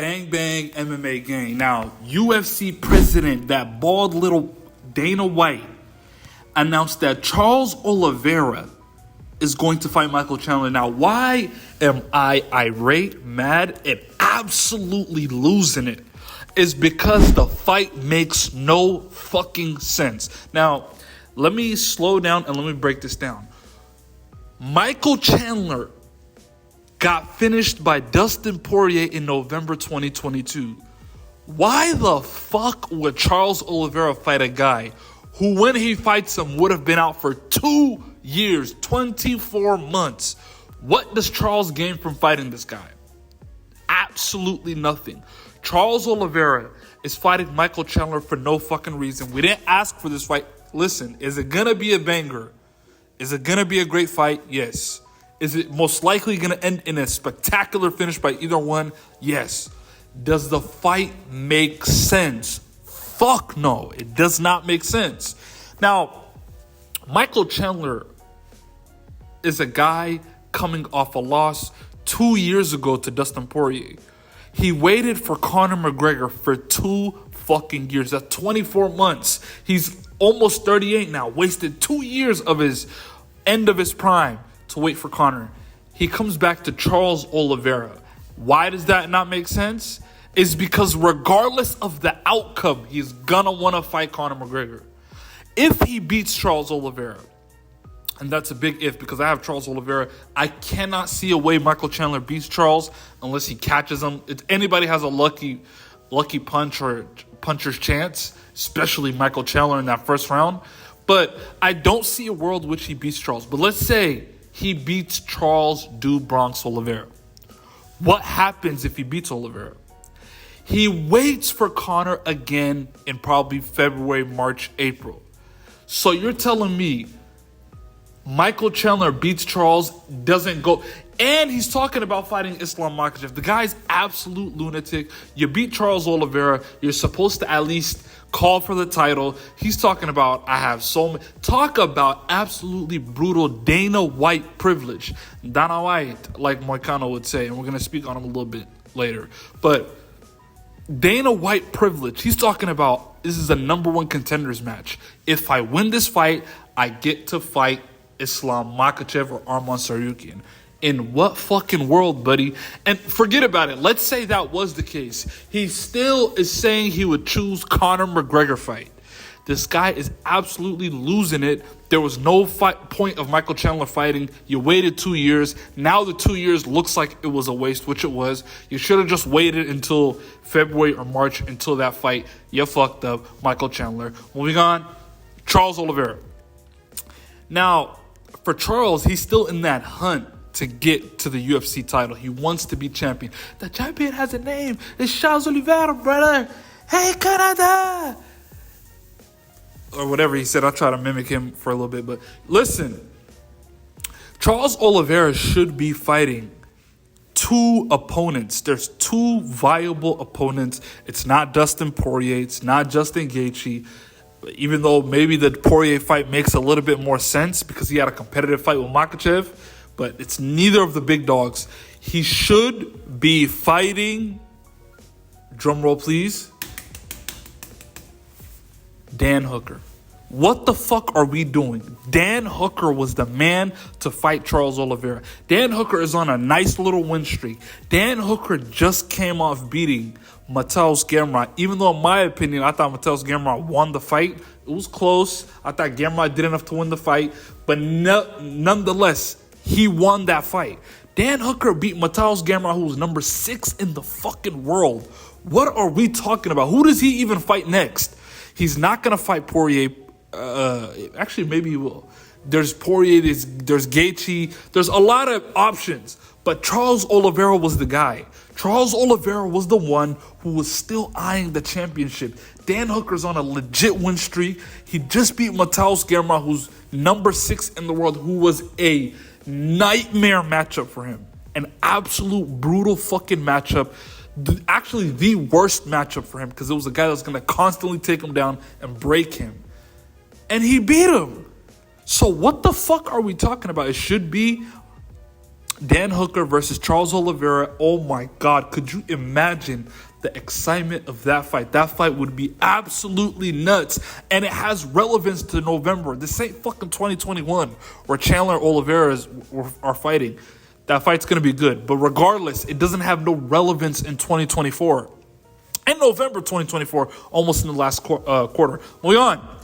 Bang Bang MMA gang. Now, UFC president, that bald little Dana White, announced that Charles Oliveira is going to fight Michael Chandler. Now, why am I irate, mad, and absolutely losing it? Is because the fight makes no fucking sense. Now, let me slow down and let me break this down. Michael Chandler got finished by Dustin Poirier in November 2022. Why the fuck would Charles Oliveira fight a guy who, when he fights him, would have been out for 2 years, 24 months? What does Charles gain from fighting this guy? Absolutely nothing. Charles Oliveira is fighting Michael Chandler for no fucking reason. We didn't ask for this fight. Listen, is it going to be a banger? Is it going to be a great fight? Yes. Is it most likely going to end in a spectacular finish by either one? Yes. Does the fight make sense? Fuck no. It does not make sense. Now, Michael Chandler is a guy coming off a loss 2 years ago to Dustin Poirier. He waited for Conor McGregor for 2 fucking years. That's 24 months. He's almost 38 now. Wasted 2 years of his end of his prime to wait for Conor. He comes back to Charles Oliveira. Why does that not make sense? It's because regardless of the outcome, he's gonna want to fight Conor McGregor. If he beats Charles Oliveira, and that's a big if because I have Charles Oliveira, I cannot see a way Michael Chandler beats Charles unless he catches him. If anybody has a lucky punch or puncher's chance, especially Michael Chandler in that first round. But I don't see a world which he beats Charles. But let's say he beats Charles do Bronx Oliveira. What happens if he beats Oliveira? He waits for Conor again in probably February, March, April. So you're telling me Michael Chandler beats Charles, doesn't go, and he's talking about fighting Islam Makhachev. The guy's absolute lunatic. You beat Charles Oliveira, you're supposed to at least call for the title. He's talking about, I have so many. Talk about absolutely brutal Dana White privilege. Dana White, like Moicano would say, and we're going to speak on him a little bit later. But Dana White privilege. He's talking about, this is a number 1 contenders match. If I win this fight, I get to fight Islam Makhachev or Arman Tsarukyan. In what fucking world, buddy? And forget about it. Let's say that was the case. He still is saying he would choose Conor McGregor fight. This guy is absolutely losing it. There was no point of Michael Chandler fighting. You waited 2 years. Now the 2 years looks like it was a waste, which it was. You should have just waited until February or March until that fight. You fucked up, Michael Chandler. Moving on, Charles Oliveira. Now, for Charles, he's still in that hunt to get to the UFC title. He wants to be champion. The champion has a name. It's Charles Oliveira, brother. Hey, Canada. Or whatever he said. I'll try to mimic him for a little bit. But listen, Charles Oliveira should be fighting 2 opponents. There's 2 viable opponents. It's not Dustin Poirier. It's not Justin Gaethje. Even though maybe the Poirier fight makes a little bit more sense because he had a competitive fight with Makhachev, but it's neither of the big dogs. He should be fighting, drumroll please, Dan Hooker. What the fuck are we doing? Dan Hooker was the man to fight Charles Oliveira. Dan Hooker is on a nice little win streak. Dan Hooker just came off beating Mateusz Gamrot. Even though, in my opinion, I thought Mateusz Gamrot won the fight. It was close. I thought Gamrot did enough to win the fight. But nonetheless, he won that fight. Dan Hooker beat Mateusz Gamrot, who was number 6 in the fucking world. What are we talking about? Who does he even fight next? He's not going to fight Poirier. Actually, maybe he will. There's Poirier, there's Gaethje. There's a lot of options. But Charles Oliveira was the guy. Charles Oliveira was the one who was still eyeing the championship. Dan Hooker's on a legit win streak. He just beat Mateusz Gamrot, who's number 6 in the world, who was a nightmare matchup for him. An absolute brutal fucking matchup. Actually, the worst matchup for him because it was a guy that was going to constantly take him down and break him. And he beat him. So what the fuck are we talking about? It should be Dan Hooker versus Charles Oliveira. Oh my God, could you imagine the excitement of that fight? That fight would be absolutely nuts, and it has relevance to November. This ain't fucking 2021 where Chandler and Oliveira are fighting. That fight's going to be good, but regardless, it doesn't have no relevance in 2024. In November 2024, almost in the last quarter. Moving on.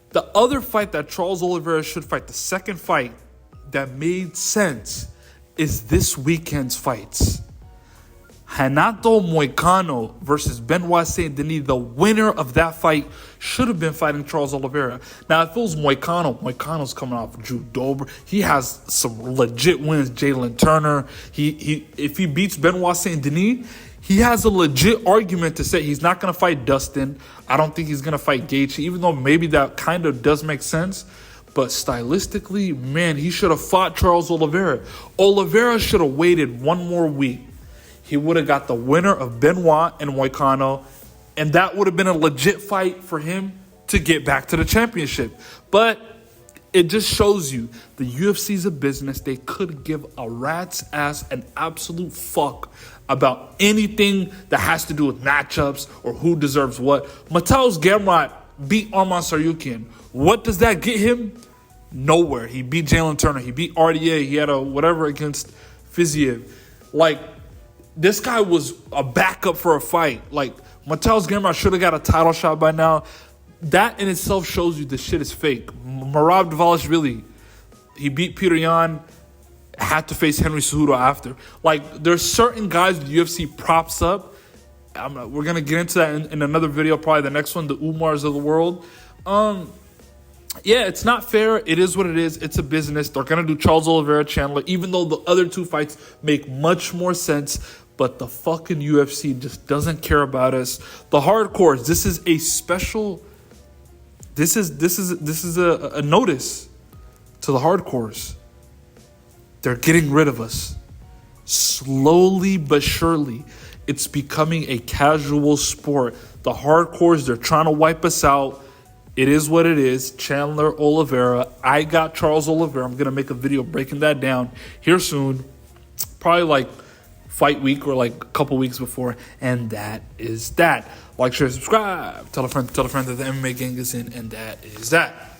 The other fight that Charles Oliveira should fight, the second fight that made sense, is this weekend's fights. Renato Moicano versus Benoit Saint Denis. The winner of that fight should have been fighting Charles Oliveira. Now, if it was Moicano's coming off Drew Dober. He has some legit wins. Jalen Turner. If he beats Benoit Saint Denis, he has a legit argument to say he's not going to fight Dustin. I don't think he's going to fight Gaethje, even though maybe that kind of does make sense. But stylistically, man, he should have fought Charles Oliveira. Oliveira should have waited one more week. He would have got the winner of Benoit and Moicano, and that would have been a legit fight for him to get back to the championship. But it just shows you the UFC's a business. They could give a rat's ass, an absolute fuck about anything that has to do with matchups or who deserves what. Mateusz Gamrot beat Arman Tsarukyan. What does that get him? Nowhere. He beat Jalen Turner. He beat RDA. He had a whatever against Fiziev. Like, this guy was a backup for a fight. Like, Mateusz Gamrot should have got a title shot by now. That in itself shows you the shit is fake. Merab Dvalishvili, he beat Peter Yan, had to face Henry Cejudo after. Like, there's certain guys the UFC props up. We're going to get into that in another video, probably the next one, the Umars of the world. Yeah, it's not fair. It is what it is. It's a business. They're going to do Charles Oliveira, Chandler, even though the other two fights make much more sense. But the fucking UFC just doesn't care about us. The hardcores, this is a special... This is a notice to the hardcores. They're getting rid of us. Slowly but surely, it's becoming a casual sport. The hardcores, they're trying to wipe us out. It is what it is. Chandler, Oliveira. I got Charles Oliveira. I'm going to make a video breaking that down here soon. Probably like fight week or like a couple weeks before. And that is that. Like, share, subscribe. Tell a friend that the MMA gang is in. And that is that.